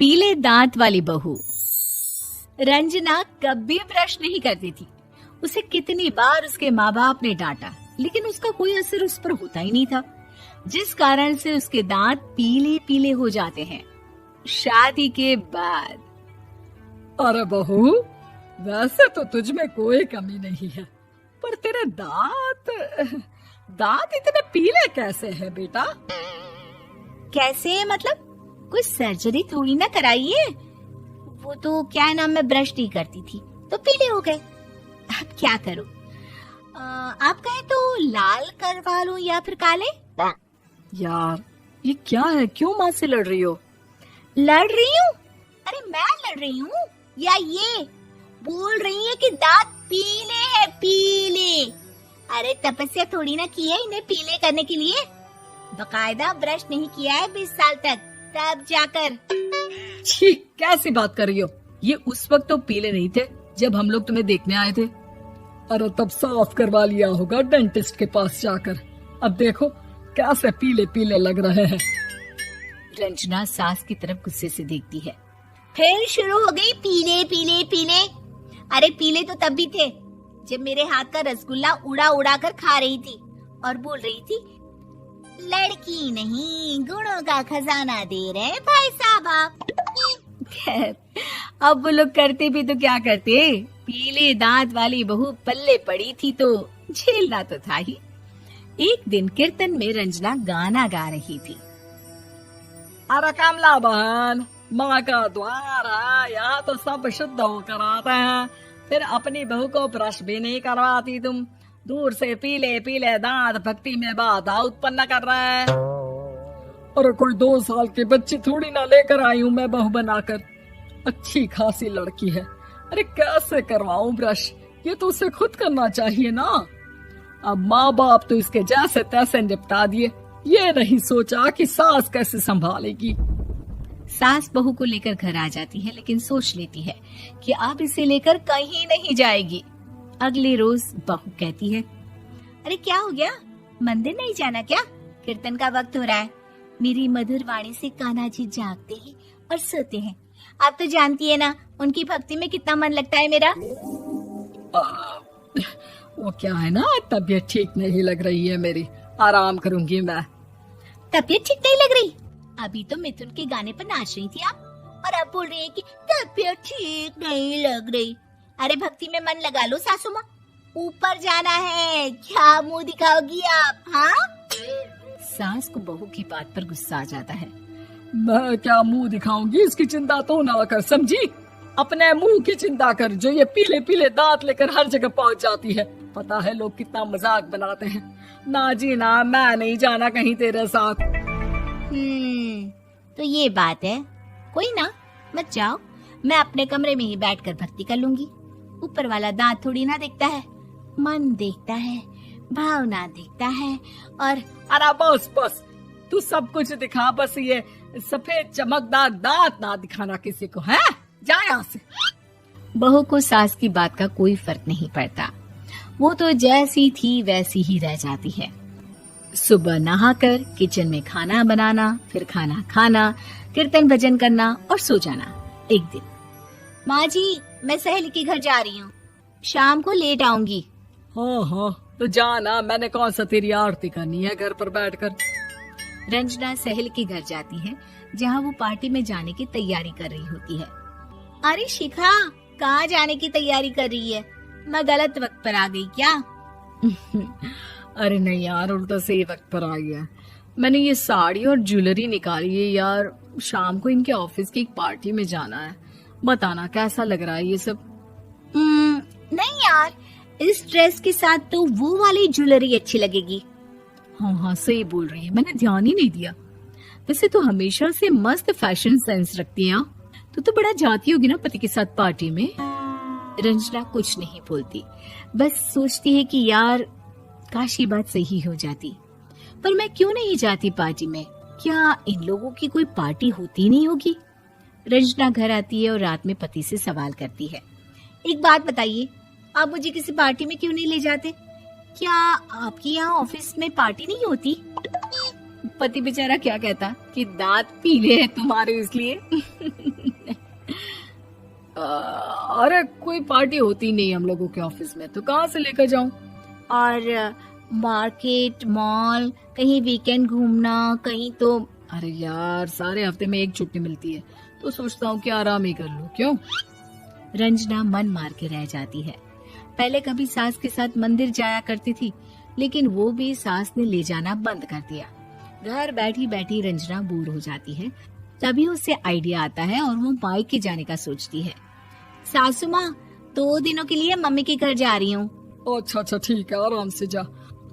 पीले दांत वाली बहू। रंजना कभी ब्रश नहीं करती थी। उसे कितनी बार उसके माँ बाप ने डांटा, लेकिन उसका कोई असर उस पर होता ही नहीं था, जिस कारण से उसके दांत पीले पीले हो जाते हैं। शादी के बाद। अरे बहू, वैसे तो तुझ में कोई कमी नहीं है, पर तेरे दांत इतने पीले कैसे हैं बेटा? कैसे मतलब? कोई सर्जरी थोड़ी ना कराइए। वो तो क्या नाम, मैं ब्रश नहीं करती थी तो पीले हो गए। अब क्या करूं? आप कहें तो लाल करवा लूं या फिर काले? यार ये क्या है, क्यों माँ से लड़ रही हो? लड़ रही हूँ? अरे मैं लड़ रही हूँ या ये बोल रही है कि दांत पीले हैं, पीले। अरे तपस्या थोड़ी ना की है इन्हें पीले करने के लिए। बकायदा ब्रश नहीं किया है 20 साल तक, तब जाकर। छी, कैसी बात कर रही हो? ये उस वक्त तो पीले नहीं थे जब हम लोग तुम्हें देखने आए थे। अरे तब साफ करवा लिया होगा डेंटिस्ट के पास जाकर। अब देखो कैसे पीले पीले लग रहे हैं। रंजना सास की तरफ गुस्से से देखती है। फिर शुरू हो गई पीले पीले पीले। अरे पीले तो तब भी थे जब मेरे हाथ का रसगुल्ला उड़ा उड़ा कर खा रही थी और बोल रही थी, लड़की नहीं गुणों का खजाना दे रहे भाई साहब आप। खैर, अब वो लोग करते भी तो क्या करते, पीले दांत वाली बहू पल्ले पड़ी थी तो झेलना तो था ही। एक दिन कीर्तन में रंजना गाना गा रही थी। अरे कमला बहन, माँ का द्वार है, यहाँ तो सब शुद्ध होकर आते हैं, फिर अपनी बहू को ब्रश भी नहीं करवाती तुम। दूर से पीले पीले दांत भक्ति में बाधा उत्पन्न कर रहे हैं। अरे कोई 2 साल की बच्ची थोड़ी ना लेकर आई हूँ मैं बहू बनाकर। अच्छी खासी लड़की है, अरे कैसे करवाऊं ब्रश? ये तो उसे खुद करना चाहिए ना। अब माँ बाप तो इसके जैसे तैसे निपटा दिए, ये नहीं सोचा कि सास कैसे संभालेगी। सास बहू को लेकर घर आ जाती है, लेकिन सोच लेती है कि अब इसे लेकर कहीं नहीं जाएगी। अगले रोज बहू कहती है, अरे क्या हो गया, मंदिर नहीं जाना क्या? कीर्तन का वक्त हो रहा है। मेरी मधुर वाणी से कान्हा जी जागते हैं और सोते हैं। आप तो जानती है ना उनकी भक्ति में कितना मन लगता है मेरा। वो क्या है ना, तबीयत ठीक नहीं लग रही है मेरी, आराम करूंगी मैं। तबीयत ठीक नहीं लग रही? अभी तो मिथुन के गाने पर नाच रही थी आप, और अब बोल रही है कि तबीयत ठीक नहीं लग रही। अरे भक्ति में मन लगा लो सासू माँ, ऊपर जाना है, क्या मुंह दिखाओगी आप? हाँ? सास को बहू की बात पर गुस्सा आ जाता है। मैं क्या मुंह दिखाऊंगी, इसकी चिंता तो ना कर, समझी? अपने मुंह की चिंता कर, जो ये पीले पीले दांत लेकर हर जगह पहुंच जाती है। पता है लोग कितना मजाक बनाते हैं। ना जी ना, मैं नहीं जाना कहीं तेरे साथ। तो ये बात है, कोई ना, मत जाओ, मैं अपने कमरे में ही बैठकर भक्ति कर लूंगी। ऊपर वाला दांत थोड़ी ना देखता है, मन देखता है, भावना देखता है। और अरे बस बस, तू सब कुछ दिखा, बस ये सफेद चमकदार दांत ना दिखाना किसी को, है? जा यहाँ से। बहू को सास की बात का कोई फर्क नहीं पड़ता, वो तो जैसी थी वैसी ही रह जाती है। सुबह नहाकर किचन में खाना बनाना, फिर खाना खाना, कीर्तन भजन करना और सो जाना। एक दिन, माँ जी मैं सहेली के घर जा रही हूँ, शाम को लेट आऊंगी। हाँ हाँ तो जाना, मैंने कौन सा तेरी आरती करनी है घर पर बैठकर। रंजना सहेली के घर जाती है, जहाँ वो पार्टी में जाने की तैयारी कर रही होती है। अरे शिखा, कहाँ जाने की तैयारी कर रही है? मैं गलत वक्त पर आ गई क्या? अरे नहीं यार, उल्टा सही वक्त पर आ गया। मैंने ये साड़ी और ज्वेलरी निकाली है यार, शाम को इनके ऑफिस की एक पार्टी में जाना है। बताना कैसा लग रहा है ये सब? नहीं यार, इस ड्रेस के साथ तो वो वाली ज्वेलरी अच्छी लगेगी। हाँ हाँ सही बोल रही है, मैंने ध्यान ही नहीं दिया। वैसे तो हमेशा से मस्त फैशन सेंस रखती है। तो बड़ा जाती होगी ना पति के साथ पार्टी में। रंजना कुछ नहीं बोलती, बस सोचती है कि यार काश ये बात सही हो जाती, पर मैं क्यों नहीं जाती पार्टी में? क्या इन लोगों की कोई पार्टी होती नहीं होगी? रंजना घर आती है और रात में पति से सवाल करती है, एक बात बताइए, आप मुझे किसी पार्टी में क्यों नहीं ले जाते? क्या आपके यहाँ ऑफिस में पार्टी नहीं होती? पति बेचारा क्या कहता कि दांत पीले हैं तुम्हारे इसलिए। अरे कोई पार्टी होती नहीं हम लोगों के ऑफिस में, तो कहाँ से लेकर जाऊं? और मार्केट, मॉल, कहीं वीकेंड घूमना, कहीं तो। अरे यार सारे हफ्ते में एक छुट्टी मिलती है, तो सोचता हूँ कि आराम ही कर लूं। क्यों? रंजना मन मार के रह जाती है। पहले कभी सास के साथ मंदिर जाया करती थी, लेकिन वो भी सास ने ले जाना बंद कर दिया। घर बैठी बैठी रंजना बोर हो जाती है। तभी उसे आइडिया आता है और वो मायके जाने का सोचती है। सासू माँ, 2 दिनों के लिए मम्मी के घर जा रही हूँ। अच्छा ठीक है, आराम से जा।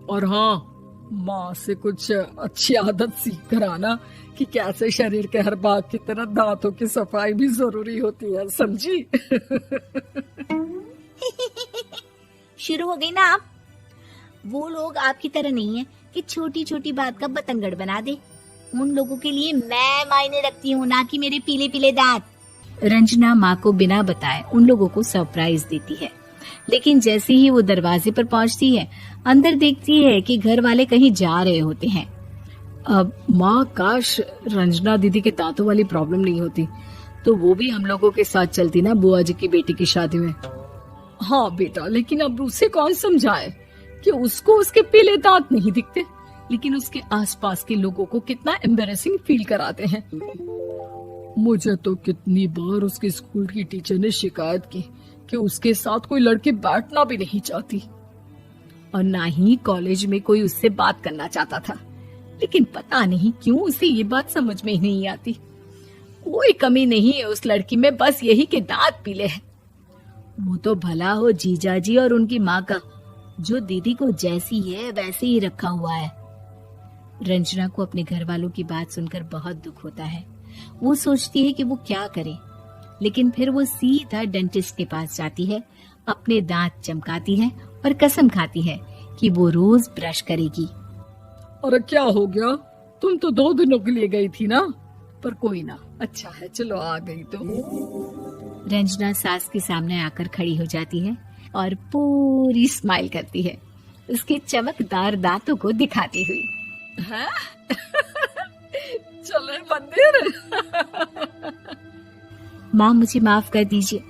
और हाँ, माँ से कुछ अच्छी आदत सीख कर आना कि कैसे शरीर के हर भाग की तरह दांतों की सफाई भी जरूरी होती है, समझी? शुरू हो गई ना आप। वो लोग आपकी तरह नहीं है कि छोटी छोटी बात का बतंगड़ बना दे। उन लोगों के लिए मैं मायने रखती हूँ, ना कि मेरे पीले पीले दांत। रंजना माँ को बिना बताए उन लोगों को सरप्राइज देती है, लेकिन जैसे ही वो दरवाजे पर पहुंचती है, अंदर देखती है कि घर वाले कहीं जा रहे होते हैं। अब माँ, काश रंजना दीदी के दांतों वाली प्रॉब्लम नहीं होती, तो वो भी हम लोगों के साथ चलती ना बुआ जी की बेटी की शादी में। हाँ बेटा, लेकिन अब उसे कौन समझाए कि उसको उसके पीले दांत नहीं दिखते, लेकिन उसके आसपास के लोगों को कितना एम्बैरेसिंग फील कराते हैं। मुझे तो कितनी बार उसके स्कूल की टीचर ने शिकायत की कि उसके साथ कोई लड़की बैठना भी नहीं चाहती, और ना ही कॉलेज में कोई उससे बात करना चाहता था। लेकिन पता नहीं क्यों उसे ये बात समझ में ही नहीं आती। कोई कमी नहीं है उस लड़की में, बस यही कि दांत पीले हैं। वो तो भला हो जीजा जी और उनकी माँ का, जो दीदी को जैसी है वैसे ही रखा हुआ है। रंजना को अपने घर वालों की बात सुनकर बहुत दुख होता है। वो सोचती है कि वो क्या करे, लेकिन फिर वो सीधा डेंटिस्ट के पास जाती है, अपने दांत चमकाती है और कसम खाती है कि वो रोज ब्रश करेगी। अरे क्या हो गया? तुम तो 2 दिनों के लिए गई थी ना, पर कोई ना, अच्छा है, चलो आ गई तो। रंजना सास के सामने आकर खड़ी हो जाती है और पूरी स्माइल करती है, उसके चमकदार दांतों को दिखाती हुई। हैं? चले मंदिर। माँ, मुझे माफ कर दीजिए,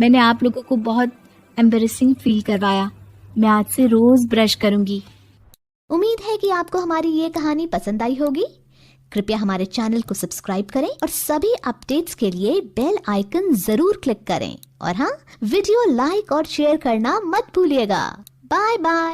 मैंने आप लोगों को बहुत एम्बैरेसिंग फील करवाया। मैं आज से रोज ब्रश करूंगी। उम्मीद है कि आपको हमारी ये कहानी पसंद आई होगी। कृपया हमारे चैनल को सब्सक्राइब करें और सभी अपडेट्स के लिए बेल आइकन जरूर क्लिक करें। और हाँ, वीडियो लाइक और शेयर करना मत भूलिएगा। Bye bye.